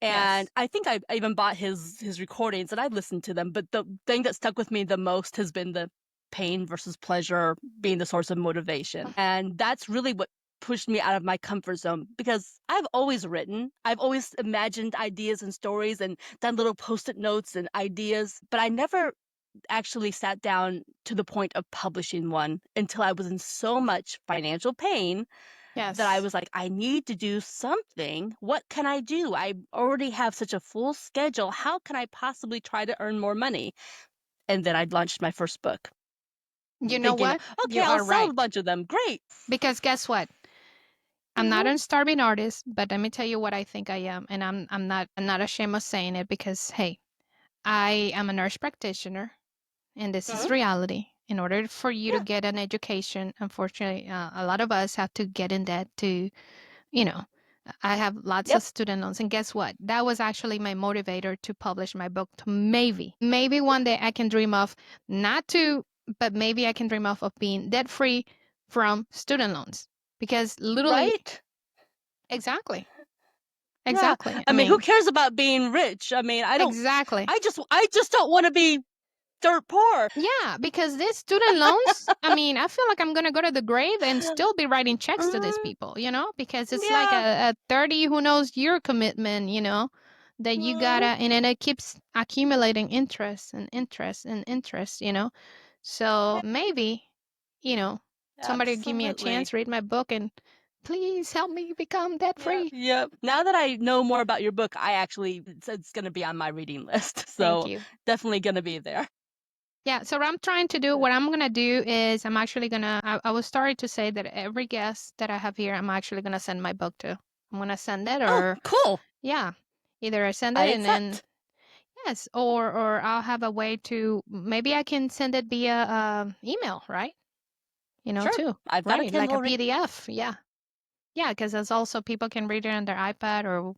And Yes. I think I even bought his recordings and I've listened to them. But the thing that stuck with me the most has been the pain versus pleasure being the source of motivation. And that's really what pushed me out of my comfort zone because I've always written. I've always imagined ideas and stories and done little post-it notes and ideas, but I never actually sat down to the point of publishing one until I was in so much financial pain that I Yes. was like, I need to do something. What can I do? I already have such a full schedule. How can I possibly try to earn more money? And then I launched my first book, You know thinking, what? okay, You I'll are sell a right. bunch of them. Great. Because guess what? I'm not Hmm. a starving artist, but let me tell you what I think I am, and I'm not ashamed of saying it because hey, I am a nurse practitioner, and this is Hmm. reality. In order for you to Yeah. get an education, unfortunately, a lot of us have to get in debt to, you know. I have lots of Yep. student loans, and guess what? That was actually my motivator to publish my book. To maybe one day I can dream of not to, but maybe I can dream of being debt free from student loans because literally, Right. exactly. Exactly. I mean, who cares about being rich? I mean, exactly. I just don't want to be dirt poor. Yeah, because these student loans, I mean, I feel like I'm going to go to the grave and still be writing checks to these people, because it's like a 30, who knows, year commitment, that you gotta, and then it keeps accumulating interest and interest and interest, So maybe, somebody give me a chance, read my book, and please help me become debt free. Yep. Now that I know more about your book, it's going to be on my reading list. Thank So you. definitely going to be there. Yeah, so what I'm trying to do, what I'm going to do is I'm actually going to, I was starting to say that every guest that I have here, I'm actually going to send my book to. I'm going to send it Oh, cool. yeah, either I send I it and then, accept. yes, or I'll have a way to, maybe I can send it via email, right? Sure. Too. I've got a Right, like a Kindle. PDF. Yeah. Yeah, because there's also people can read it on their iPad or,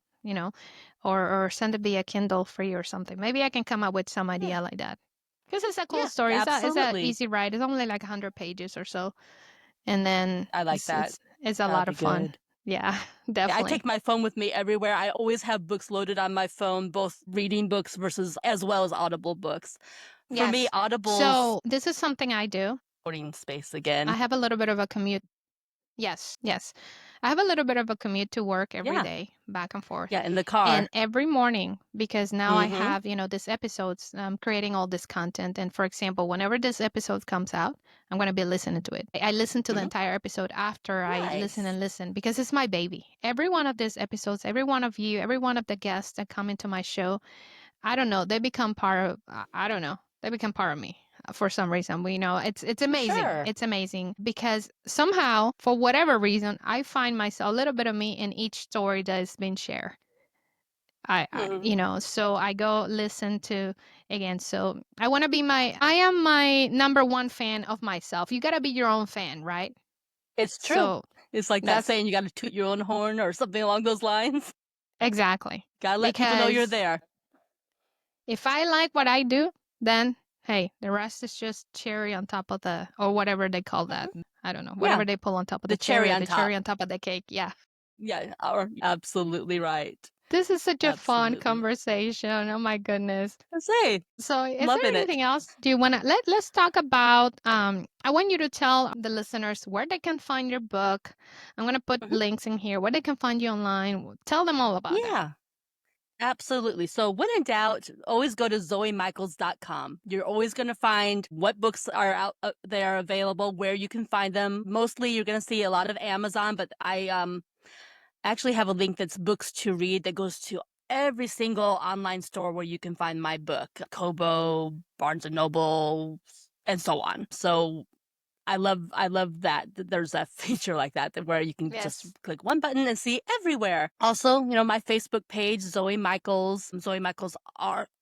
or send it via Kindle free or something. Maybe I can come up with some idea like that. Because it's a cool story. It's a absolutely. easy ride. It's only like 100 pages or so. And then I like that. it's a That'll lot be of fun. good. Yeah, I definitely. take my phone with me everywhere. I always have books loaded on my phone, both reading books versus as well as Audible books. For me, Yes. Audible's So this is something I do. hoarding space again. I have a little bit of a commute. Yes, yes. I have a little bit of a commute to work every day, back and forth. Yeah, in the car. And every morning, because now I Mhm. have, these episodes, creating all this content. And for example, whenever this episode comes out, I'm going to be listening to it. I listen to the entire episode after I listen and listen because it's my baby. Every one of these episodes, every one of you, every one of the guests that come into my show, I don't know, they become part of, I don't know, they become part of me for some reason. It's amazing. Sure. It's amazing because somehow, for whatever reason, I find myself a little bit of me in each story that is being shared. So I go listen to again. So I want to be I am my number one fan of myself. You got to be your own fan, right? It's true. So it's like that saying, you got to toot your own horn or something along those lines. Exactly. Got to let people know you're there. If I like what I do, then hey, the rest is just cherry on top of or whatever they call that. I don't know. Whatever they pull on top of the cherry on top of the cake. Yeah. Yeah, absolutely right. This is such a fun conversation. Oh my goodness. So is there anything else? Do you want to let's talk about I want you to tell the listeners where they can find your book. I'm going to put links in here where they can find you online. Tell them all about that. Yeah. Absolutely. So when in doubt, always go to zoeymichaels.com. You're always going to find what books are out there available, where you can find them. Mostly you're going to see a lot of Amazon, but I actually have a link that's books to read that goes to every single online store where you can find my book, Kobo, Barnes & Noble, and so on. So I love that there's a feature like that where you can just click one button and see everywhere. Also, my Facebook page, Zoey Michaels. Zoey Michaels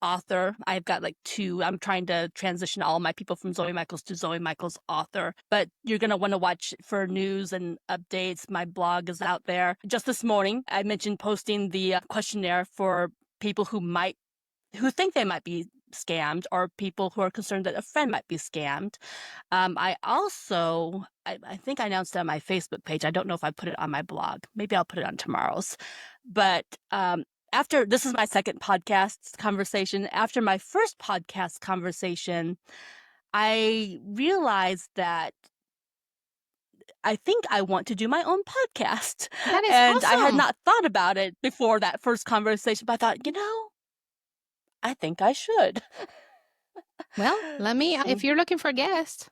author. I've got like 2. I'm trying to transition all my people from Zoey Michaels to Zoey Michaels author. But you're going to want to watch for news and updates. My blog is out there. Just this morning, I mentioned posting the questionnaire for people who think they might be scammed, or people who are concerned that a friend might be scammed. I also, I think I announced it on my Facebook page. I don't know if I put it on my blog. Maybe I'll put it on tomorrow's. But after, this is my second podcast conversation. After my first podcast conversation, I realized that I think I want to do my own podcast. That is and awesome. I had not thought about it before that first conversation, but I thought, I think I should. Well, if you're looking for guests,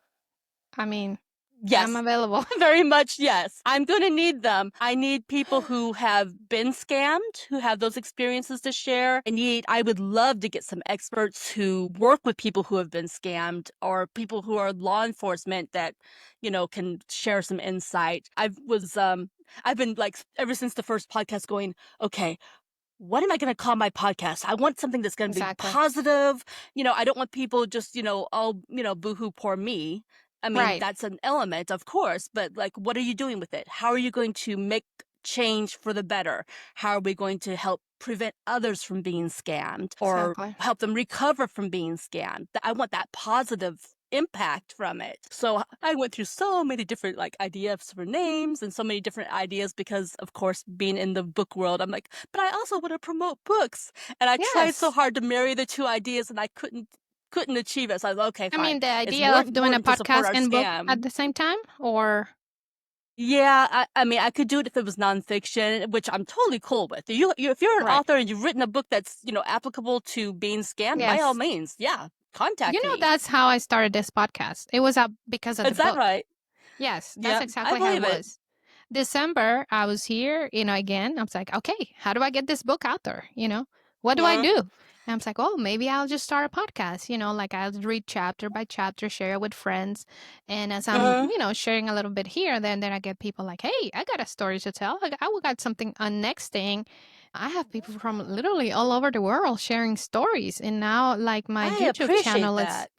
Yes. I'm available. Very much, yes. I'm going to need them. I need people who have been scammed, who have those experiences to share. I would love to get some experts who work with people who have been scammed, or people who are law enforcement that, can share some insight. I've been like, ever since the first podcast, going, okay, what am I going to call my podcast? I want something that's going to be positive. I don't want people just, all, boohoo, poor me. I mean, that's an element, of course, but like, what are you doing with it? How are you going to make change for the better? How are we going to help prevent others from being scammed, or help them recover from being scammed? I want that positive impact from it. So I went through so many different like ideas for names and so many different ideas because, of course, being in the book world, I'm like, but I also want to promote books. And I tried so Yes. hard to marry the two ideas, and I couldn't achieve it. So I was like, okay, I fine. mean, the It's idea more of doing a important to support podcast our and book scam. at the same time, or Yeah, I mean, I could do it if it was nonfiction, which I'm totally cool with. If you're an right. author and you've written a book that's, applicable to being scammed, by all Yes. means, yeah, You contact know, me. that's how I started this podcast. It was because of the Is that book. right? Yes, that's Yep, I exactly how it believe it. was. December, I was here, again. I was like, okay, how do I get this book out there? What do I Uh, do? And I was like, oh, maybe I'll just start a podcast. Like I'll read chapter by chapter, share it with friends. And as I'm, uh, sharing a little bit here, then I get people like, hey, I got a story to tell. I got something. Next thing, I have people from literally all over the world sharing stories. And now, like my I YouTube appreciate channel, that.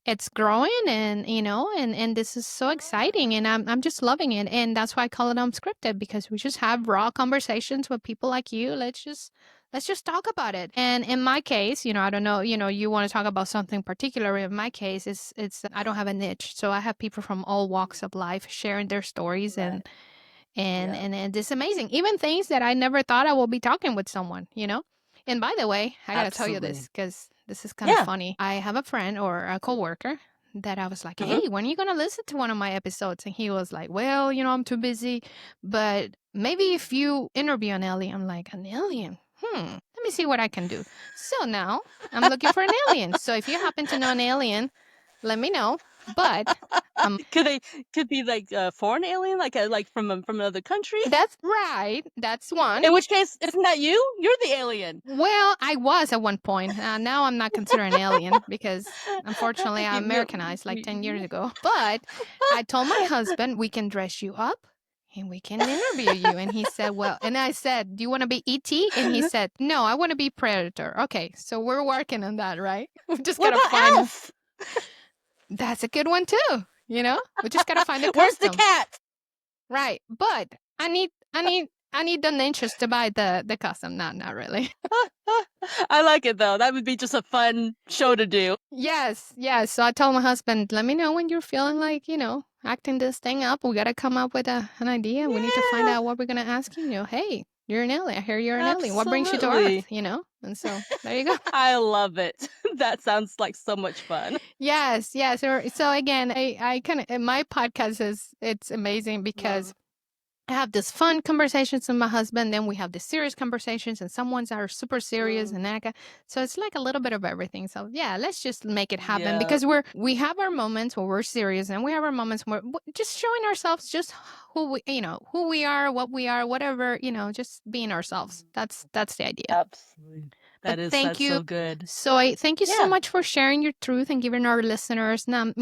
it's growing, and and this is so exciting, and I'm just loving it, and that's why I call it unscripted, because we just have raw conversations with people like you. Let's just talk about it. And in my case, I don't know, you want to talk about something particular. In my case, it's I don't have a niche, so I have people from all walks of life sharing their stories, Right. and Yeah. and it's amazing, even things that I never thought I would be talking with someone. And by the way, I gotta tell you this, Absolutely. because this is kind of Yeah. funny. I have a friend or a coworker that I was like, Hmm. hey, when are you gonna listen to one of my episodes? And he was like, well, I'm too busy, but maybe if you interview an alien. I'm like, an alien? Let me see what I can do. So now I'm looking for an alien. So if you happen to know an alien, let me know. But Could be like a foreign alien, like from another country? that's right. That's one. In which case, isn't that you? You're the alien. Well, I was at one point. Now I'm not considered an alien because unfortunately I You- Americanized like 10 years you- ago. But I told my husband we can dress you up and we can interview you. And he said, well, and I said, do you want to be E.T.? And he said, no, I want to be Predator. Okay, so we're working on that, right? We just got What to about find a, Alf? that's a good one too. We just got to find a Where's the costume. cat? Right. But I need the ninjas to buy the costume. Not really. I like it though. That would be just a fun show to do. Yes, yes. So I told my husband, let me know when you're feeling like, acting this thing up. We got to come up with an idea. We need to find Yeah, out what we're going to ask you. Hey, you're an alien. I hear you're an alien. What brings you to absolutely. Earth? And so there you go. I love it. That sounds like so much fun. Yes, yes. So again, I kind of, my podcast it's amazing because I have this fun conversations with my husband, then we have the serious conversations, and some ones are super serious, and so it's like a little bit of everything. So yeah, let's just make it happen, Yeah, because we have our moments where we're serious, and we have our moments where just showing ourselves, just who we are, what we are, whatever, just being ourselves. That's the idea. absolutely. But thank That's you. so good. So I thank you so Yeah. much for sharing your truth and giving our listeners, not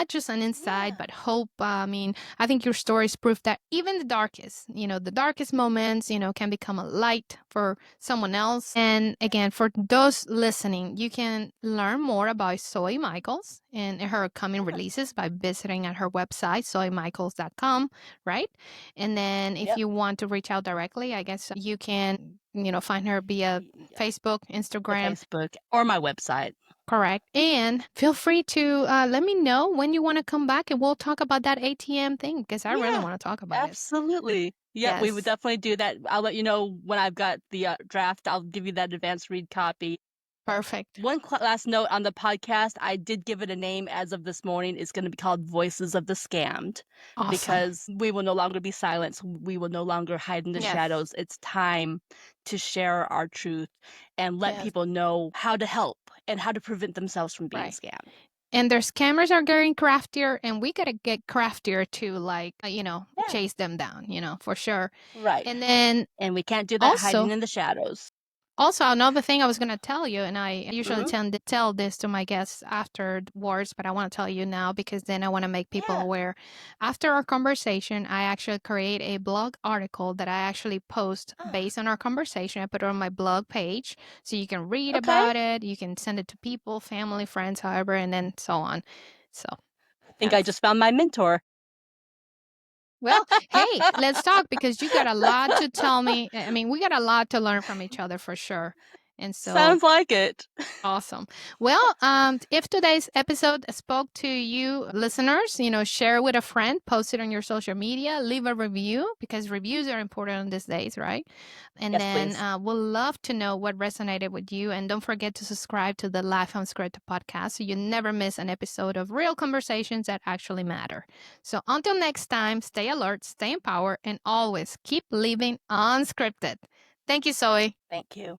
just an insight, but hope. I think your stories prove that even the darkest moments, can become a light for someone else. And again, for those listening, you can learn more about Zoey Michaels and her upcoming releases by visiting at her website, zoeymichaels.com, right? And then if Yep. you want to reach out directly, I guess you can, find her via Yeah. Facebook, The Instagram. Facebook or my website. Correct. And feel free to let me know when you want to come back, and we'll talk about that ATM thing, because I really Yeah, want to talk about it. absolutely. Yeah, we would Yes. definitely do that. I'll let you know when I've got the draft. I'll give you that advanced read copy. Perfect. One last note on the podcast, I did give it a name as of this morning. It's going to be called Voices of the Scammed, Awesome. because we will no longer be silenced. We will no longer hide in the Yes. shadows. It's time to share our truth and let Yes. people know how to help and how to prevent themselves from being Right. scammed. And their scammers are getting craftier, and we got to get craftier to, like, Yeah, chase them down, for sure. right. And then And we can't do that hiding also, in the shadows. another thing I was going to tell you, and I usually Mhm. tend to tell this to my guests afterwards, but I want to tell you now, because then I want to make people Yeah. aware. After our conversation, I actually create a blog article that I actually post based on our conversation. I put it on my blog page, so you can read Okay. about it. You can send it to people, family, friends, however, and then so on. So, I think I yes. just found my mentor. Well, hey, let's talk, because you got a lot to tell me. I mean, we got a lot to learn from each other for sure. And so Sounds like it. awesome. Well, if today's episode spoke to you listeners, share with a friend, post it on your social media, leave a review because reviews are important on these days, right? And Yes, then please. we'll love to know what resonated with you. And don't forget to subscribe to the Life Unscripted podcast so you never miss an episode of real conversations that actually matter. So until next time, stay alert, stay empowered, and always keep living unscripted. Thank you, Zoe. Thank you.